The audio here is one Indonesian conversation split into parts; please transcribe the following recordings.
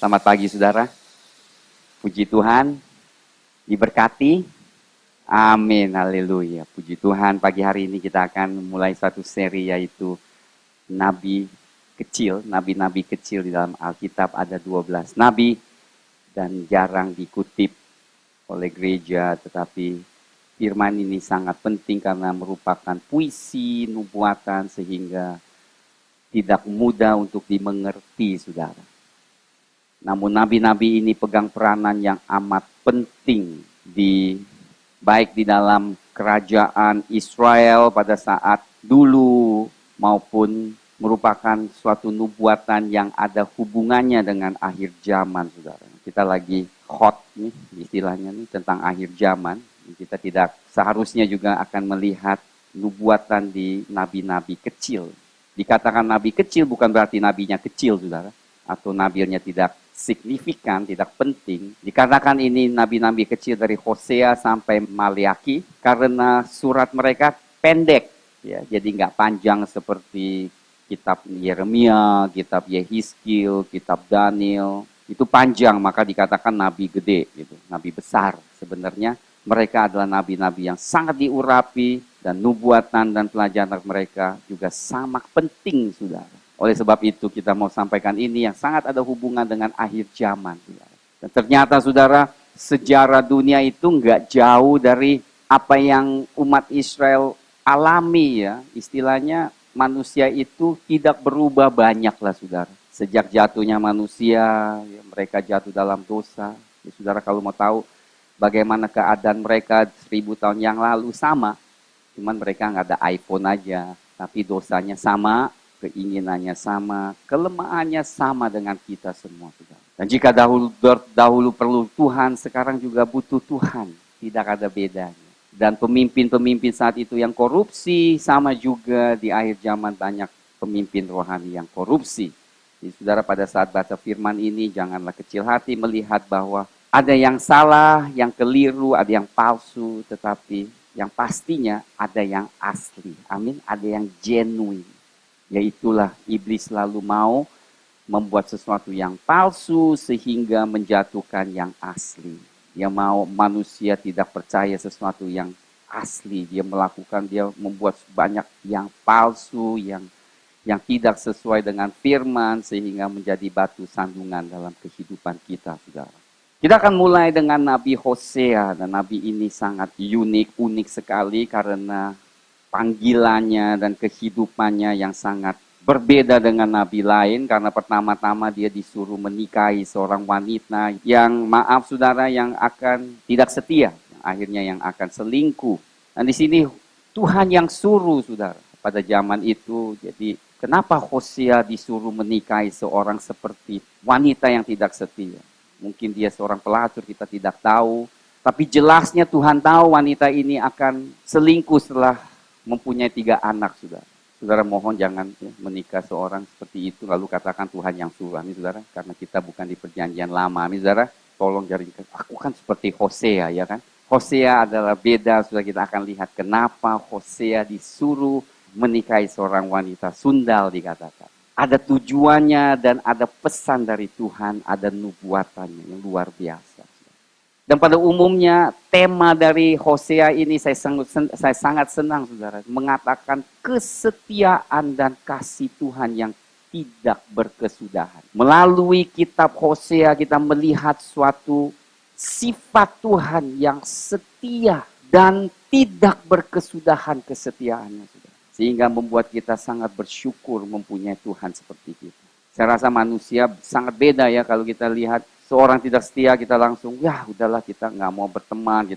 Selamat pagi saudara. Puji Tuhan, diberkati. Amin, haleluya. Puji Tuhan, pagi hari ini kita akan mulai satu seri yaitu Nabi kecil. Nabi-nabi kecil di dalam Alkitab ada 12 nabi dan jarang dikutip oleh gereja. Tetapi firman ini sangat penting karena merupakan puisi, nubuatan sehingga tidak mudah untuk dimengerti saudara. Namun nabi-nabi ini pegang peranan yang amat penting baik di dalam kerajaan Israel pada saat dulu maupun merupakan suatu nubuatan yang ada hubungannya dengan akhir zaman, saudara. Kita lagi hot nih istilahnya nih tentang akhir zaman. Kita tidak seharusnya juga akan melihat nubuatan di nabi-nabi kecil. Dikatakan nabi kecil bukan berarti nabinya kecil, saudara. Atau nabinya tidak signifikan, tidak penting. Dikatakan ini nabi-nabi kecil dari Hosea sampai Maleaki karena surat mereka pendek, ya, jadi nggak panjang seperti kitab Yeremia, kitab Yehezkiel, kitab Daniel. Itu panjang, maka dikatakan nabi gede, gitu, nabi besar. Sebenarnya mereka adalah nabi-nabi yang sangat diurapi dan nubuatan dan pelajaran mereka juga sangat penting, saudara. Oleh sebab itu kita mau sampaikan ini yang sangat ada hubungan dengan akhir zaman. Dan ternyata saudara, sejarah dunia itu nggak jauh dari apa yang umat Israel alami ya. Istilahnya manusia itu tidak berubah banyak lah saudara. Sejak jatuhnya manusia, ya, mereka jatuh dalam dosa. Ya, saudara kalau mau tahu bagaimana keadaan mereka 1000 tahun yang lalu sama. Cuman mereka nggak ada iPhone aja, tapi dosanya sama. Keinginannya sama, kelemahannya sama dengan kita semua. Dan jika dahulu perlu Tuhan, sekarang juga butuh Tuhan. Tidak ada bedanya. Dan pemimpin-pemimpin saat itu yang korupsi, sama juga di akhir zaman banyak pemimpin rohani yang korupsi. Jadi saudara pada saat baca firman ini, janganlah kecil hati melihat bahwa ada yang salah, yang keliru, ada yang palsu, tetapi yang pastinya ada yang asli. Amin, ada yang genuine. Yaitulah iblis selalu mau membuat sesuatu yang palsu sehingga menjatuhkan yang asli. Dia mau manusia tidak percaya sesuatu yang asli. Dia membuat banyak yang palsu, yang tidak sesuai dengan firman sehingga menjadi batu sandungan dalam kehidupan kita, saudara. Kita akan mulai dengan Nabi Hosea, dan Nabi ini sangat unik sekali karena panggilannya dan kehidupannya yang sangat berbeda dengan nabi lain karena pertama-tama dia disuruh menikahi seorang wanita yang maaf saudara yang akan tidak setia, akhirnya yang akan selingkuh. Dan di sini Tuhan yang suruh saudara pada zaman itu. Jadi kenapa Hosea disuruh menikahi seorang seperti wanita yang tidak setia? Mungkin dia seorang pelacur, kita tidak tahu. Tapi jelasnya Tuhan tahu wanita ini akan selingkuh setelah mempunyai 3 anak, saudara. Saudara mohon jangan menikah seorang seperti itu lalu katakan Tuhan yang suruh. Amin, saudara. Karena kita bukan di perjanjian lama. Amin, saudara. Tolong jangan, aku kan seperti Hosea, ya kan. Hosea adalah beda, sudah kita akan lihat kenapa Hosea disuruh menikahi seorang wanita sundal dikatakan. Ada tujuannya dan ada pesan dari Tuhan, ada nubuatannya yang luar biasa. Dan pada umumnya tema dari Hosea ini saya sangat senang saudara. Mengatakan kesetiaan dan kasih Tuhan yang tidak berkesudahan. Melalui kitab Hosea kita melihat suatu sifat Tuhan yang setia dan tidak berkesudahan kesetiaannya. Saudara. Sehingga membuat kita sangat bersyukur mempunyai Tuhan seperti itu. Saya rasa manusia sangat beda ya kalau kita lihat seorang tidak setia kita langsung, ya udahlah kita nggak mau berteman,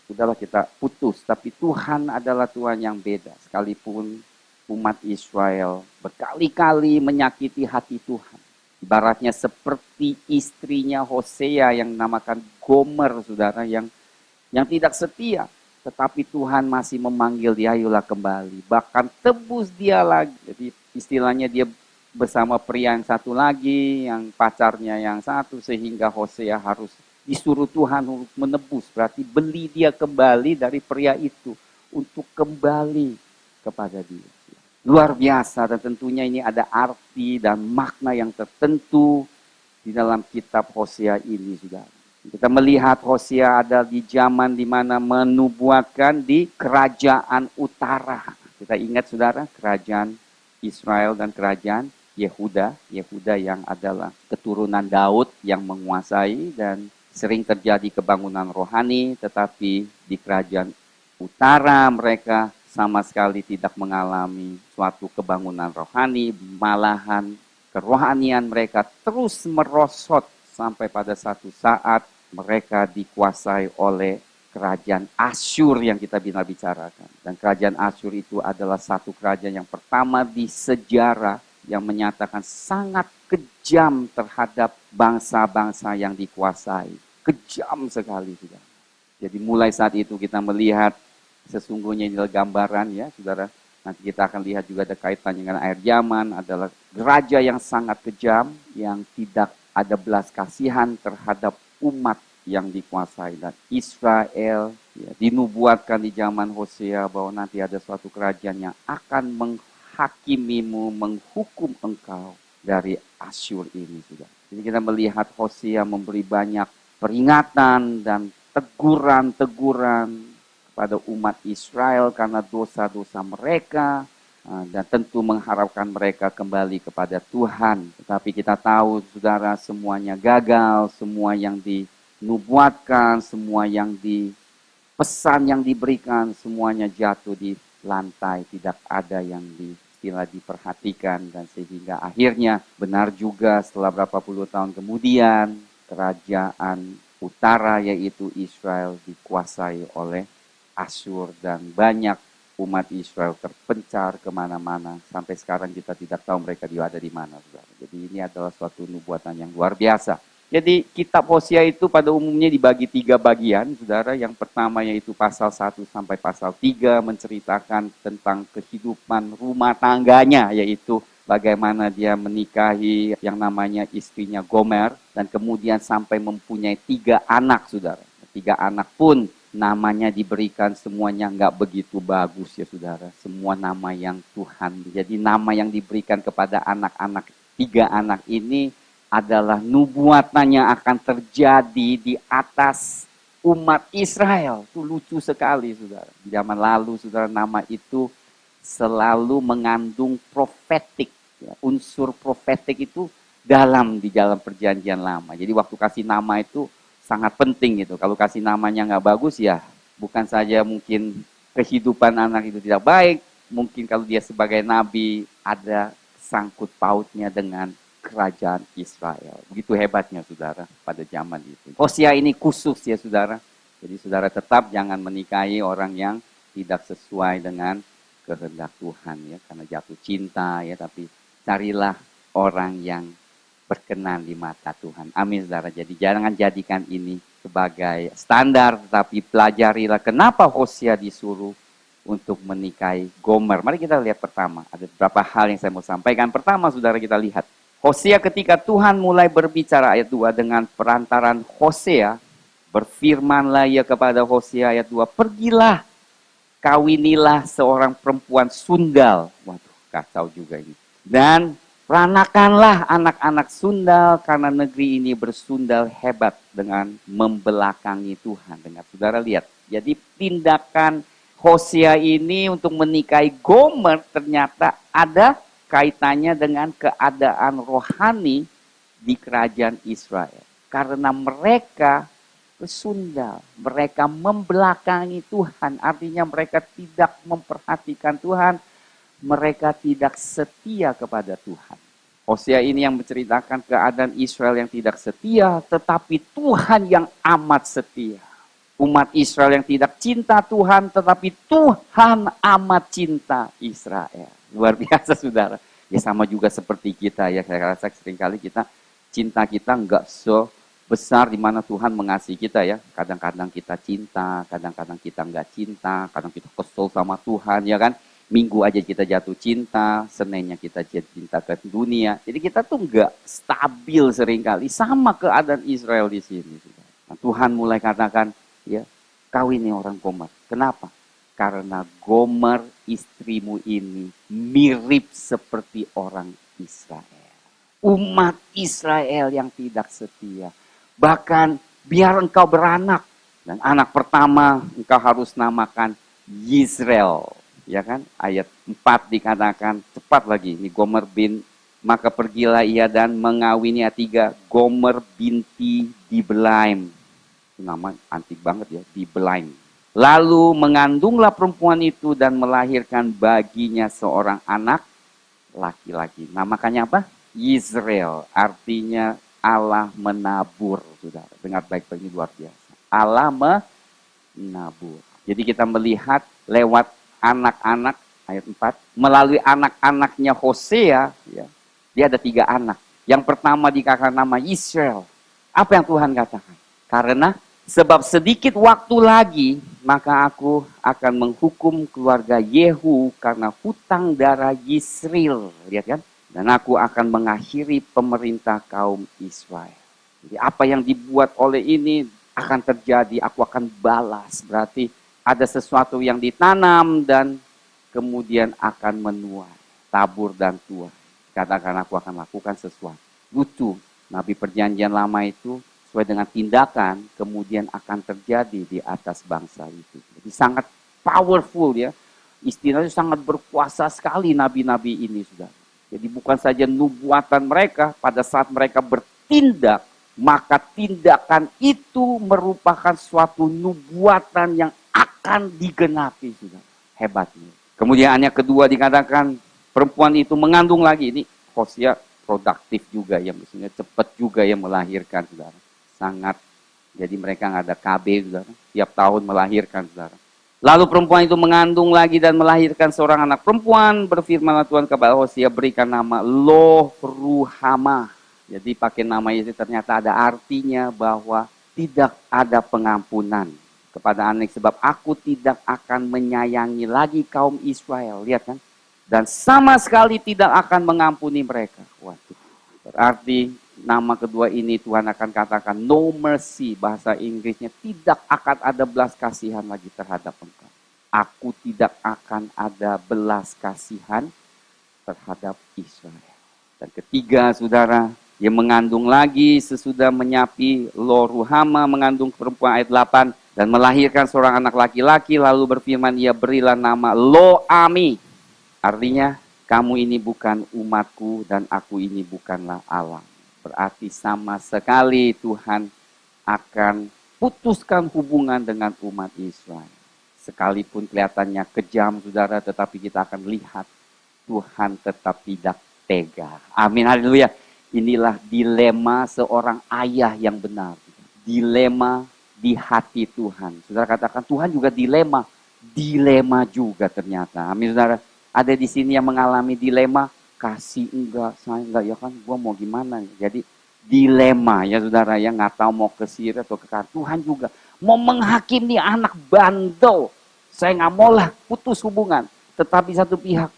udahlah kita putus. Tapi Tuhan adalah Tuhan yang beda. Sekalipun umat Israel berkali-kali menyakiti hati Tuhan. Ibaratnya seperti istrinya Hosea yang dinamakan Gomer, saudara, yang tidak setia. Tetapi Tuhan masih memanggil dia, ayolah kembali. Bahkan tebus dia lagi. Jadi istilahnya dia bersama pria yang satu lagi, yang pacarnya yang satu, sehingga Hosea harus disuruh Tuhan untuk menebus. Berarti beli dia kembali dari pria itu untuk kembali kepada dia. Luar biasa dan tentunya ini ada arti dan makna yang tertentu di dalam kitab Hosea ini, saudara. Kita melihat Hosea ada di zaman di mana menubuatkan di kerajaan utara. Kita ingat, saudara, kerajaan Israel dan kerajaan Yehuda. Yehuda yang adalah keturunan Daud yang menguasai, dan sering terjadi kebangunan rohani, tetapi di kerajaan utara mereka sama sekali tidak mengalami suatu kebangunan rohani, malahan kerohanian mereka terus merosot sampai pada satu saat mereka dikuasai oleh kerajaan Asyur yang kita bicarakan. Dan kerajaan Asyur itu adalah satu kerajaan yang pertama di sejarah yang menyatakan sangat kejam terhadap bangsa-bangsa yang dikuasai. Kejam sekali, saudara. Jadi mulai saat itu kita melihat sesungguhnya ini adalah gambaran, ya, saudara. Nanti kita akan lihat juga ada kaitannya dengan akhir zaman, adalah raja yang sangat kejam, yang tidak ada belas kasihan terhadap umat yang dikuasai. Dan Israel, ya, dinubuatkan di zaman Hosea bahwa nanti ada suatu kerajaan yang akan menghakimimu, menghukum engkau dari Asyur ini, saudara. Jadi kita melihat Hosea memberi banyak peringatan dan teguran-teguran pada umat Israel karena dosa-dosa mereka, dan tentu mengharapkan mereka kembali kepada Tuhan. Tetapi kita tahu, saudara, semuanya gagal, semua yang dinubuatkan, semua yang pesan yang diberikan, semuanya jatuh di lantai, tidak ada yang diperhatikan, dan sehingga akhirnya benar juga setelah berapa puluh tahun kemudian, kerajaan utara yaitu Israel dikuasai oleh Asyur, dan banyak umat Israel terpencar kemana-mana. Sampai sekarang kita tidak tahu mereka ada di mana, saudara. Jadi ini adalah suatu nubuatan yang luar biasa. Jadi kitab Hosea itu pada umumnya dibagi 3 bagian, saudara. Yang pertama yaitu pasal 1 sampai pasal 3 menceritakan tentang kehidupan rumah tangganya, yaitu bagaimana dia menikahi yang namanya istrinya Gomer, dan kemudian sampai mempunyai 3 anak, saudara. 3 anak pun namanya diberikan semuanya nggak begitu bagus, ya, saudara. Semua nama yang Tuhan. Jadi nama yang diberikan kepada anak-anak, 3 anak ini adalah nubuatannya akan terjadi di atas umat Israel. Itu lucu sekali, saudara. Di zaman lalu, saudara, nama itu selalu mengandung profetik. Ya, unsur profetik itu di dalam perjanjian lama. Jadi waktu kasih nama itu sangat penting gitu. Kalau kasih namanya nggak bagus, ya bukan saja mungkin kehidupan anak itu tidak baik, mungkin kalau dia sebagai nabi ada sangkut pautnya dengan kerajaan Israel. Begitu hebatnya, saudara, pada zaman itu. Hosea ini khusus, ya, saudara. Jadi saudara tetap jangan menikahi orang yang tidak sesuai dengan kehendak Tuhan, ya, karena jatuh cinta, ya, tapi carilah orang yang berkenan di mata Tuhan. Amin, saudara. Jadi jangan jadikan ini sebagai standar, tetapi pelajarilah kenapa Hosea disuruh untuk menikahi Gomer. Mari kita lihat pertama. Ada beberapa hal yang saya mau sampaikan. Pertama, saudara, kita lihat. Hosea ketika Tuhan mulai berbicara, ayat 2, dengan perantaran Hosea, berfirmanlah ia kepada Hosea, ayat 2, pergilah, kawinilah seorang perempuan sundal. Waduh, kacau juga ini. Dan ranakanlah anak-anak sundal, karena negeri ini bersundal hebat dengan membelakangi Tuhan. Dengar, saudara, lihat. Jadi tindakan Hosea ini untuk menikahi Gomer ternyata ada kaitannya dengan keadaan rohani di kerajaan Israel. Karena mereka bersundal, mereka membelakangi Tuhan. Artinya mereka tidak memperhatikan Tuhan, mereka tidak setia kepada Tuhan. Hosea ini yang menceritakan keadaan Israel yang tidak setia, tetapi Tuhan yang amat setia. Umat Israel yang tidak cinta Tuhan, tetapi Tuhan amat cinta Israel. Luar biasa, saudara. Ya, sama juga seperti kita, ya. Saya rasa seringkali cinta kita enggak sebesar di mana Tuhan mengasihi kita, ya. Kadang-kadang kita cinta, kadang-kadang kita enggak cinta, kadang kita kesel sama Tuhan, ya kan. Minggu aja kita jatuh cinta, Seninnya kita jatuh cinta ke dunia. Jadi kita tuh enggak stabil seringkali. Sama keadaan Israel di sini. Nah, Tuhan mulai katakan, ya, kawini orang Gomer. Kenapa? Karena Gomer istrimu ini mirip seperti orang Israel. umat Israel yang tidak setia. Bahkan biar engkau beranak, dan anak pertama engkau harus namakan Yisrael. Ya kan? Ayat 4 dikatakan, cepat lagi, ini Gomer bin, maka pergilah ia dan mengawini Tiga Gomer binti Diblaim. Itu nama antik banget ya, Diblaim. Lalu mengandunglah perempuan itu dan melahirkan baginya seorang anak laki-laki. Namakannya apa? Yisrael, artinya Allah menabur. Saudara, dengar baik-baik, ini luar biasa. Allah menabur. Jadi kita melihat lewat anak-anak, ayat 4, melalui anak-anaknya Hosea, ya, dia ada 3 anak. Yang pertama dikatakan nama Israel. Apa yang Tuhan katakan? Karena sebab sedikit waktu lagi, maka aku akan menghukum keluarga Yehu karena hutang darah Yisrael. Lihat kan? Dan aku akan mengakhiri pemerintah kaum Israel. Jadi apa yang dibuat oleh ini akan terjadi, aku akan balas. Berarti ada sesuatu yang ditanam dan kemudian akan menuai. Tabur dan tuai. Katakan aku akan lakukan sesuatu. Lucu, Nabi Perjanjian Lama itu sesuai dengan tindakan, kemudian akan terjadi di atas bangsa itu. Jadi sangat powerful ya. Istilahnya sangat berkuasa sekali nabi-nabi ini, sudah. Jadi bukan saja nubuatan mereka, pada saat mereka bertindak, maka tindakan itu merupakan suatu nubuatan yang akan digenapi, sudah. Hebatnya. Kemudian yang kedua dikatakan, perempuan itu mengandung lagi. Ini Hosea produktif juga ya, maksudnya cepat juga ya melahirkan, saudara. Sangat, jadi mereka nggak ada KB, saudara. Tiap tahun melahirkan, saudara. Lalu perempuan itu mengandung lagi dan melahirkan seorang anak perempuan. Berfirmanlah Tuhan kepada Hosea, berikan nama Lo-Ruhamah. Jadi pakai nama itu ternyata ada artinya bahwa tidak ada pengampunan kepada anak, sebab aku tidak akan menyayangi lagi kaum Israel. Lihat kan? Dan sama sekali tidak akan mengampuni mereka. Waduh, berarti nama kedua ini Tuhan akan katakan no mercy, bahasa Inggrisnya tidak akan ada belas kasihan lagi terhadap engkau. Aku tidak akan ada belas kasihan terhadap Israel. Dan ketiga, saudara, dia mengandung lagi sesudah menyapi Lo-Ruhamah, mengandung perempuan, ayat 8, dan melahirkan seorang anak laki-laki, lalu berfirman, ia berilah nama Lo-Ami. Artinya, kamu ini bukan umatku dan aku ini bukanlah Allah. Berarti sama sekali Tuhan akan putuskan hubungan dengan umat Israel. Sekalipun kelihatannya kejam, saudara, tetapi kita akan lihat Tuhan tetap tidak tega. Amin, haleluya. Inilah dilema seorang ayah yang benar. Dilema di hati Tuhan. Saudara katakan, Tuhan juga dilema. Dilema juga ternyata. Amin, saudara. Ada di sini yang mengalami dilema, kasih enggak, sayang enggak, ya kan, gua mau gimana. Jadi dilema ya saudara, ya nggak tahu mau ke sini atau ke kanan. Tuhan juga mau menghakimi anak bandel. Saya nggak mau lah putus hubungan. Tetapi satu pihak,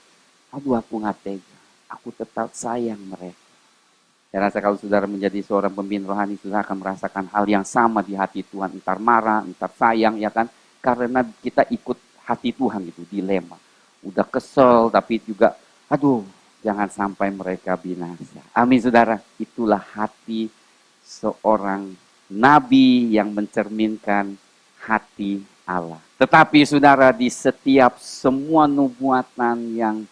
aduh aku nggak tega. Aku tetap sayang mereka. Saya rasa kalau saudara menjadi seorang pemimpin rohani, saudara akan merasakan hal yang sama di hati Tuhan. Entar marah, entar sayang, ya kan. Karena kita ikut hati Tuhan itu, dilema. Udah kesel, tapi juga, aduh, jangan sampai mereka binasa. Amin, saudara. Itulah hati seorang nabi yang mencerminkan hati Allah. Tetapi, saudara, di setiap semua nubuatan yang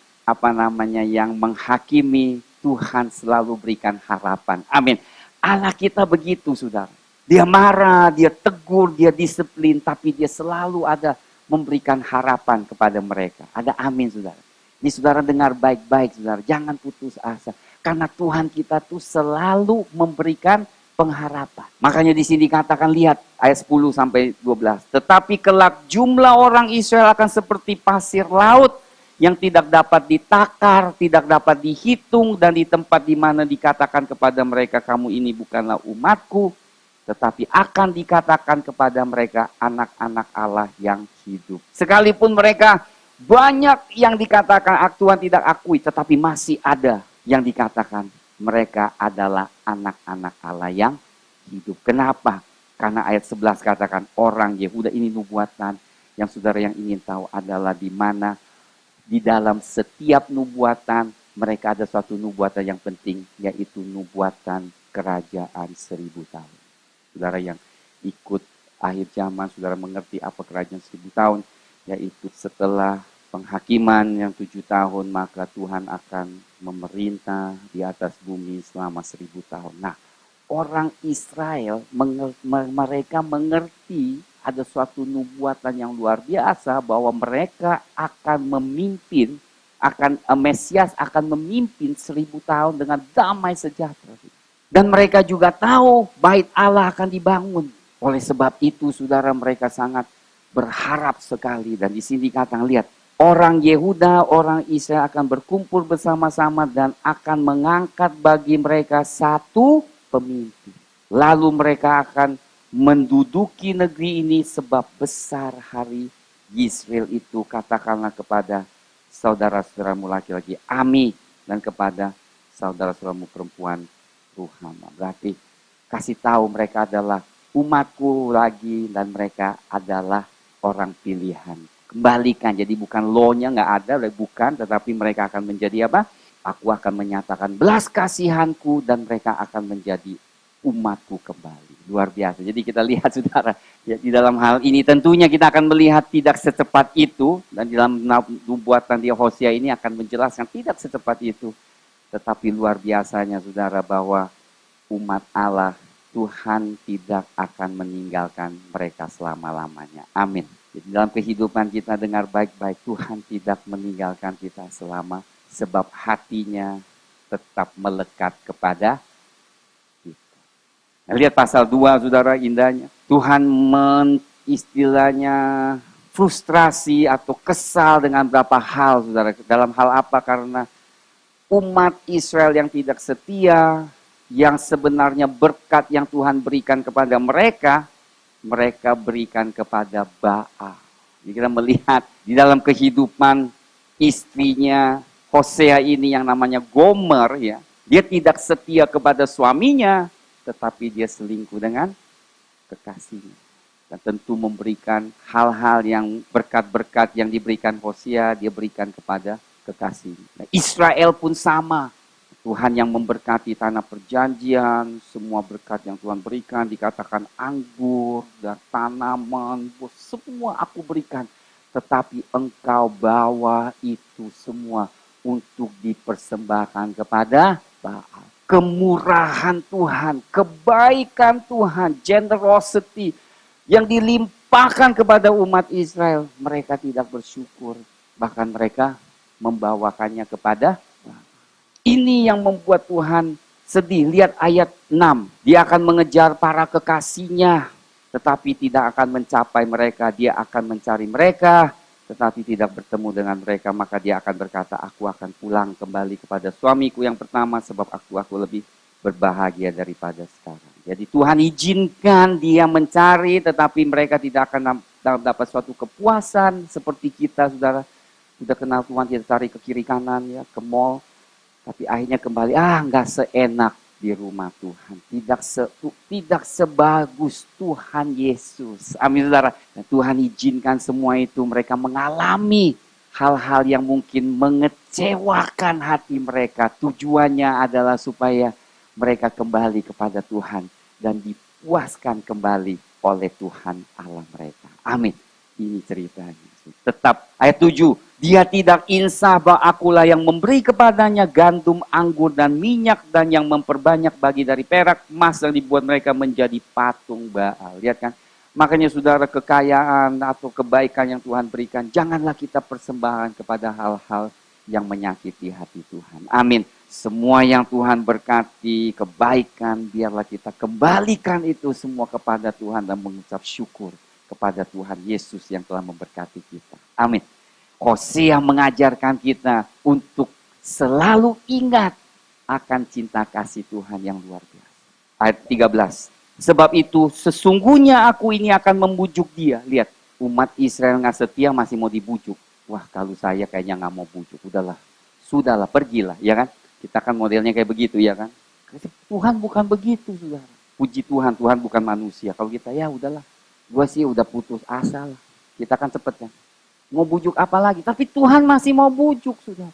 yang menghakimi, Tuhan selalu berikan harapan. Amin. Allah kita begitu, saudara. Dia marah, dia tegur, dia disiplin, tapi dia selalu ada memberikan harapan kepada mereka. Ada amin, saudara. Ini saudara dengar baik-baik, saudara. Jangan putus asa. Karena Tuhan kita tuh selalu memberikan pengharapan. Makanya di sini katakan, lihat ayat 10 sampai 12. Tetapi kelak jumlah orang Israel akan seperti pasir laut yang tidak dapat ditakar, tidak dapat dihitung, dan di tempat di mana dikatakan kepada mereka, kamu ini bukanlah umatku, tetapi akan dikatakan kepada mereka anak-anak Allah yang hidup. Sekalipun mereka banyak yang dikatakan Tuhan tidak akui, tetapi masih ada yang dikatakan mereka adalah anak-anak Allah yang hidup. Kenapa? Karena ayat 11 katakan orang Yehuda, ini nubuatan yang saudara yang ingin tahu adalah di mana di dalam setiap nubuatan mereka ada suatu nubuatan yang penting, yaitu nubuatan kerajaan 1000 tahun. Saudara yang ikut akhir zaman, saudara mengerti apa kerajaan 1000 tahun, yaitu setelah penghakiman yang 7 tahun, maka Tuhan akan memerintah di atas bumi selama 1000 tahun. Nah, orang Israel, mereka mengerti ada suatu nubuatan yang luar biasa bahwa mereka akan memimpin, Mesias akan memimpin 1000 tahun dengan damai sejahtera. Dan mereka juga tahu bait Allah akan dibangun. Oleh sebab itu, saudara, mereka sangat berharap sekali. Dan di sini katakan, lihat, orang Yehuda, orang Israel akan berkumpul bersama-sama dan akan mengangkat bagi mereka satu pemimpin. Lalu mereka akan menduduki negeri ini sebab besar hari Yisrael itu. Katakanlah kepada saudara-saudaramu laki-laki, Ami, dan kepada saudara-saudaramu perempuan, Ruhama. Berarti kasih tahu mereka adalah umatku lagi dan mereka adalah orang pilihan. Kembalikan, jadi bukan lo-nya nggak ada, bukan, tetapi mereka akan menjadi apa? Aku akan menyatakan belas kasihanku dan mereka akan menjadi umatku kembali. Luar biasa. Jadi kita lihat, saudara, ya, di dalam hal ini tentunya kita akan melihat tidak secepat itu, dan di dalam nubuatan di Hosea ini akan menjelaskan tidak secepat itu. Tetapi luar biasanya, saudara, bahwa umat Allah, Tuhan tidak akan meninggalkan mereka selama-lamanya. Amin. Jadi dalam kehidupan kita dengar baik-baik, Tuhan tidak meninggalkan kita selama, sebab hatinya tetap melekat kepada kita. Nah, lihat pasal 2, saudara, indahnya. Tuhan istilahnya frustrasi atau kesal dengan beberapa hal, saudara. Dalam hal apa? Karena umat Israel yang tidak setia, yang sebenarnya berkat yang Tuhan berikan kepada mereka, mereka berikan kepada Baal. Jadi kita melihat di dalam kehidupan istrinya Hosea ini yang namanya Gomer, ya, dia tidak setia kepada suaminya, tetapi dia selingkuh dengan kekasihnya. Dan tentu memberikan hal-hal yang berkat-berkat yang diberikan Hosea, dia berikan kepada kekasih. Nah, Israel pun sama. Tuhan yang memberkati tanah perjanjian, semua berkat yang Tuhan berikan, dikatakan anggur dan tanaman, semua aku berikan. Tetapi engkau bawa itu semua untuk dipersembahkan kepada Baal. Kemurahan Tuhan, kebaikan Tuhan, generosity yang dilimpahkan kepada umat Israel, mereka tidak bersyukur. Bahkan mereka membawakannya kepada Baal. Ini yang membuat Tuhan sedih. Lihat ayat 6. Dia akan mengejar para kekasihnya, tetapi tidak akan mencapai mereka. Dia akan mencari mereka, tetapi tidak bertemu dengan mereka. Maka dia akan berkata, aku akan pulang kembali kepada suamiku yang pertama, sebab aku lebih berbahagia daripada sekarang. Jadi Tuhan izinkan dia mencari, tetapi mereka tidak akan dapat suatu kepuasan seperti kita, saudara. Sudah kenal Tuhan, kita cari ke kiri kanan, ya, ke mall. Tapi akhirnya kembali, nggak seenak di rumah Tuhan. Tidak sebagus Tuhan Yesus. Amin, saudara. Dan Tuhan izinkan semua itu, mereka mengalami hal-hal yang mungkin mengecewakan hati mereka. Tujuannya adalah supaya mereka kembali kepada Tuhan dan dipuaskan kembali oleh Tuhan Allah mereka. Amin. Ini ceritanya. Tetap ayat 7. Dia tidak insaf bahwa akulah yang memberi kepadanya gandum, anggur, dan minyak, dan yang memperbanyak bagi dari perak, emas yang dibuat mereka menjadi patung Baal. Lihat kan? Makanya saudara, kekayaan atau kebaikan yang Tuhan berikan, janganlah kita persembahkan kepada hal-hal yang menyakiti hati Tuhan. Amin. Semua yang Tuhan berkati, kebaikan, biarlah kita kembalikan itu semua kepada Tuhan dan mengucap syukur kepada Tuhan Yesus yang telah memberkati kita. Amin. Hosea mengajarkan kita untuk selalu ingat akan cinta kasih Tuhan yang luar biasa. Ayat 13. Sebab itu sesungguhnya aku ini akan membujuk dia. Lihat, umat Israel nggak setia masih mau dibujuk. Wah, kalau saya kayaknya nggak mau bujuk. Sudahlah, pergilah, ya kan? Kita kan modelnya kayak begitu, ya kan? Tuhan bukan begitu, saudara. Puji Tuhan, Tuhan bukan manusia. Kalau kita, ya udahlah, gue sih udah putus asa lah. Kita kan cepet kan. Mau bujuk apa lagi? Tapi Tuhan masih mau bujuk, saudara.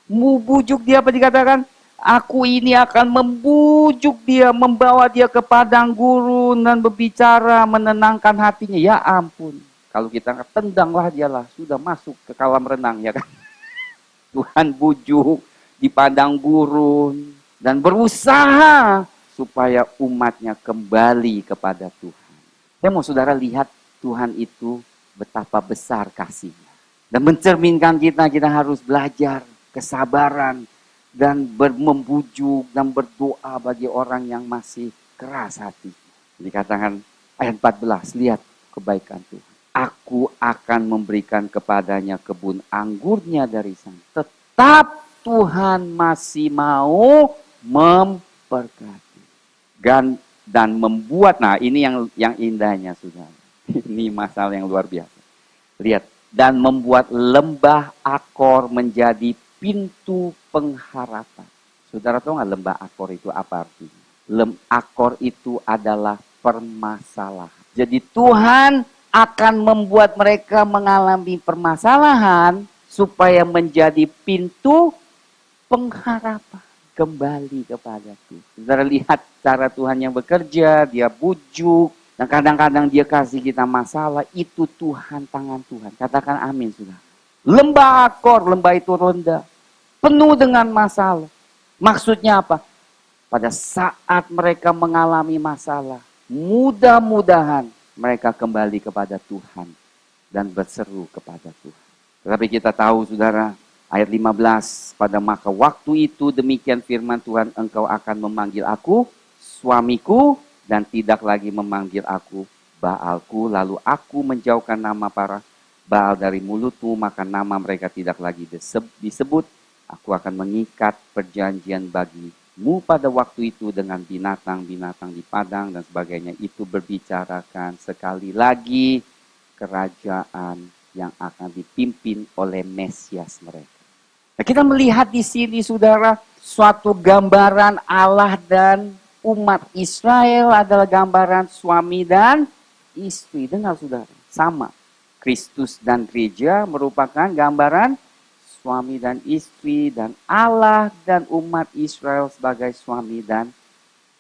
Membujuk dia apa dikatakan? Aku ini akan membujuk dia, membawa dia ke padang gurun dan berbicara, menenangkan hatinya. Ya ampun. Kalau kita tendanglah dialah, sudah masuk ke kolam renang ya kan. Tuhan bujuk di padang gurun dan berusaha supaya umatnya kembali kepada Tuhan. Saya mau saudara lihat Tuhan itu betapa besar kasihnya. Dan mencerminkan kita harus belajar kesabaran dan membujuk dan berdoa bagi orang yang masih keras hati. Dikatakan ayat 14, lihat kebaikan Tuhan. Aku akan memberikan kepadanya kebun anggurnya dari sana. Tetap Tuhan masih mau memberkati. Dan membuat, nah ini yang indahnya saudara. Ini masalah yang luar biasa. Lihat, dan membuat lembah Akor menjadi pintu pengharapan. Saudara tahu nggak lembah Akor itu apa artinya? Akor itu adalah permasalahan. Jadi Tuhan akan membuat mereka mengalami permasalahan supaya menjadi pintu pengharapan kembali kepada Tuhan. Saudara lihat cara Tuhan yang bekerja, dia bujuk, dan kadang-kadang dia kasih kita masalah, itu Tuhan, tangan Tuhan. Katakan amin, saudara. Lembah Akor, lembah itu rendah, penuh dengan masalah. Maksudnya apa? Pada saat mereka mengalami masalah, mudah-mudahan mereka kembali kepada Tuhan dan berseru kepada Tuhan. Tetapi kita tahu, saudara, ayat 15, pada maka waktu itu demikian firman Tuhan, engkau akan memanggil aku suamiku, dan tidak lagi memanggil aku Baalku. Lalu aku menjauhkan nama para Baal dari mulutmu, maka nama mereka tidak lagi disebut. Aku akan mengikat perjanjian bagimu pada waktu itu dengan binatang-binatang di padang dan sebagainya. Itu berbicarakan sekali lagi kerajaan yang akan dipimpin oleh Mesias mereka. Nah, kita melihat di sini, saudara, suatu gambaran Allah dan umat Israel adalah gambaran suami dan istri. Dengar, saudara, sama. Kristus dan gereja merupakan gambaran suami dan istri, dan Allah dan umat Israel sebagai suami dan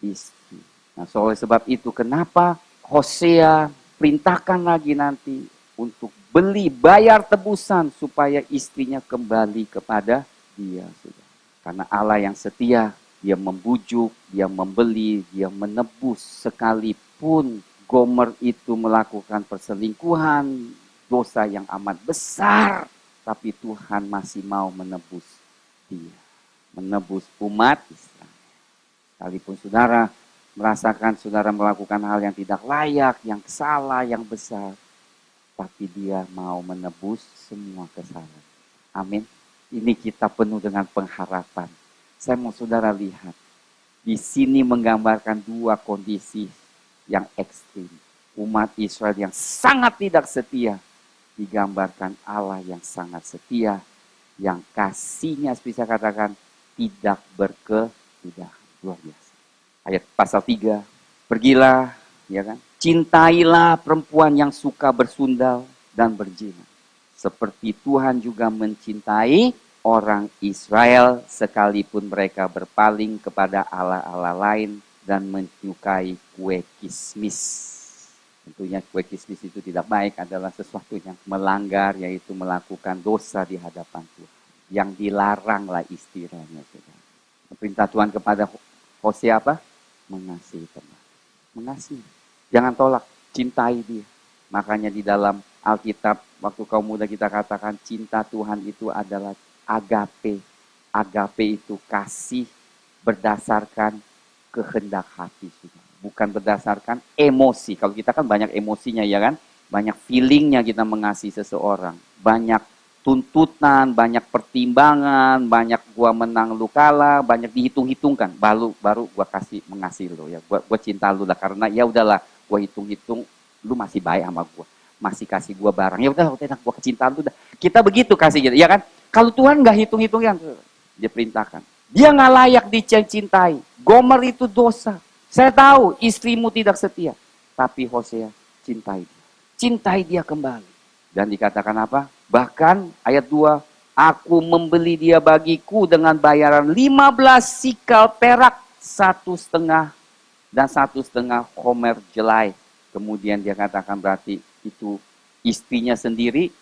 istri. Nah, oleh sebab itu kenapa Hosea perintahkan lagi nanti untuk bayar tebusan supaya istrinya kembali kepada dia, saudara. Karena Allah yang setia, dia membujuk, dia membeli, dia menebus. Sekalipun Gomer itu melakukan perselingkuhan, dosa yang amat besar, tapi Tuhan masih mau menebus dia. Menebus umat Israel. Sekalipun saudara merasakan saudara melakukan hal yang tidak layak, yang salah, yang besar, tapi dia mau menebus semua kesalahan. Amin. Ini kita penuh dengan pengharapan. Saya mau saudara lihat, di sini menggambarkan dua kondisi yang ekstrim. Umat Israel yang sangat tidak setia, digambarkan Allah yang sangat setia, yang kasihnya bisa katakan tidak berkesudahan. Luar biasa. Ayat pasal 3, pergilah, ya kan? Cintailah perempuan yang suka bersundal dan berzina. Seperti Tuhan juga mencintai orang Israel, sekalipun mereka berpaling kepada allah-allah lain dan menyukai kue kismis. Tentunya kue kismis itu tidak baik, adalah sesuatu yang melanggar, yaitu melakukan dosa di hadapan Tuhan. Yang dilaranglah istilahnya. Perintah Tuhan kepada Hosea apa? Mengasihi teman. Mengasihi. Jangan tolak, cintai dia. Makanya di dalam Alkitab, waktu kaum muda kita katakan cinta Tuhan itu adalah agape. Agape itu kasih berdasarkan kehendak hati. Bukan berdasarkan emosi. Kalau kita kan banyak emosinya, ya kan? Banyak feelingnya kita mengasihi seseorang. Banyak tuntutan, banyak pertimbangan, banyak gua menang lu kalah, banyak dihitung-hitungkan. Baru gua mengasihi lu ya. Gua cinta lu lah, karena ya udahlah, gua hitung-hitung lu masih baik sama gua. Masih kasih gua barang. Ya udah, gua kecintaan lu dah. Kita begitu kasih gitu, ya kan? Kalau Tuhan nggak hitung-hitungan, dia perintahkan. Dia nggak layak dicintai. Gomer itu dosa. Saya tahu istrimu tidak setia. Tapi Hosea cintai dia. Cintai dia kembali. Dan dikatakan apa? Bahkan ayat 2, Aku membeli dia bagiku dengan bayaran 15 sikal perak, 1,5 dan 1,5 homer jelai. Kemudian dia katakan berarti itu istrinya sendiri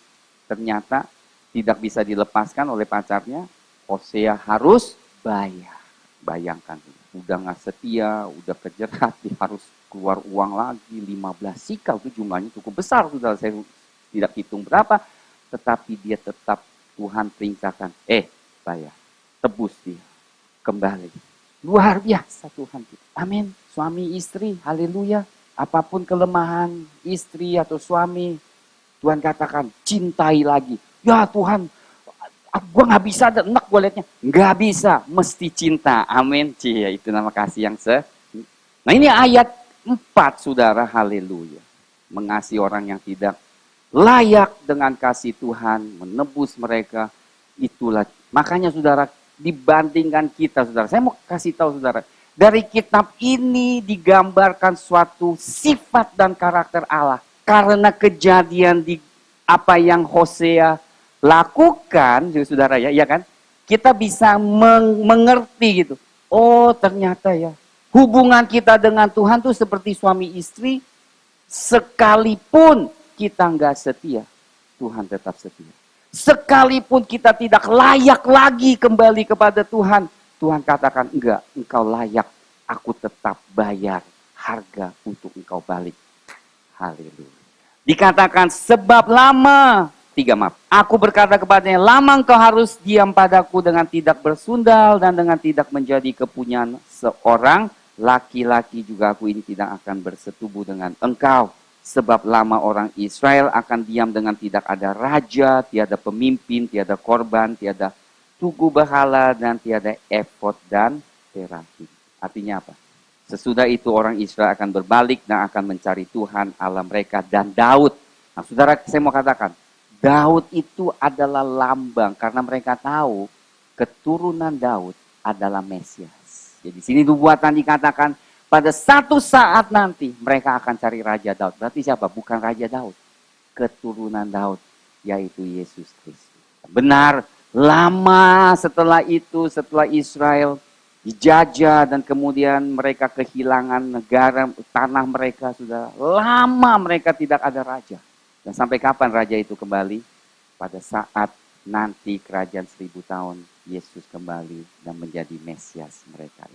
ternyata tidak bisa dilepaskan oleh pacarnya. Hosea harus bayar. Bayangkan, udah nggak setia, udah kejerat, dia harus keluar uang lagi 15 sikal. Itu jumlahnya cukup besar, sudah saya tidak hitung berapa. Tetapi dia tetap, Tuhan perintahkan, bayar, tebus dia, kembali. Luar biasa Tuhan kita. Amin. Suami istri, haleluya. Apapun kelemahan istri atau suami, Tuhan katakan, cintai lagi. Ya Tuhan, gue gak bisa, enak gue liatnya. Gak bisa, mesti cinta. Amin. Cia, itu nama kasih yang Nah ini ayat 4, saudara, haleluya. Mengasihi orang yang tidak layak dengan kasih Tuhan, menebus mereka, itulah. Makanya saudara, dibandingkan kita saudara, saya mau kasih tahu saudara, dari kitab ini digambarkan suatu sifat dan karakter Allah. Karena kejadian di apa yang Hosea lakukan, saudara ya, iya kan? Kita bisa mengerti gitu. Oh ternyata ya, hubungan kita dengan Tuhan tuh seperti suami istri, sekalipun kita nggak setia, Tuhan tetap setia. Sekalipun kita tidak layak lagi kembali kepada Tuhan, Tuhan katakan, enggak, engkau layak, aku tetap bayar harga untuk engkau balik. Haleluya. Dikatakan, sebab lama, aku berkata kepadanya, lama engkau harus diam padaku dengan tidak bersundal dan dengan tidak menjadi kepunyaan seorang laki-laki juga aku ini tidak akan bersetubuh dengan engkau. Sebab lama orang Israel akan diam dengan tidak ada raja, tiada pemimpin, tiada korban, tiada tugu berhala, dan tiada efod dan terakhim. Artinya apa? Sesudah itu orang Israel akan berbalik dan akan mencari Tuhan Allah mereka dan Daud. Nah saudara, saya mau katakan, Daud itu adalah lambang karena mereka tahu keturunan Daud adalah Mesias. Jadi sini nubuatan dikatakan, pada satu saat nanti mereka akan cari Raja Daud. Berarti siapa? Bukan Raja Daud. Keturunan Daud, yaitu Yesus Kristus. Benar, lama setelah itu, setelah Israel dijajah dan kemudian mereka kehilangan negara, tanah mereka sudah lama mereka tidak ada raja. Dan sampai kapan raja itu kembali? Pada saat nanti kerajaan 1000 tahun, Yesus kembali dan menjadi Mesias mereka.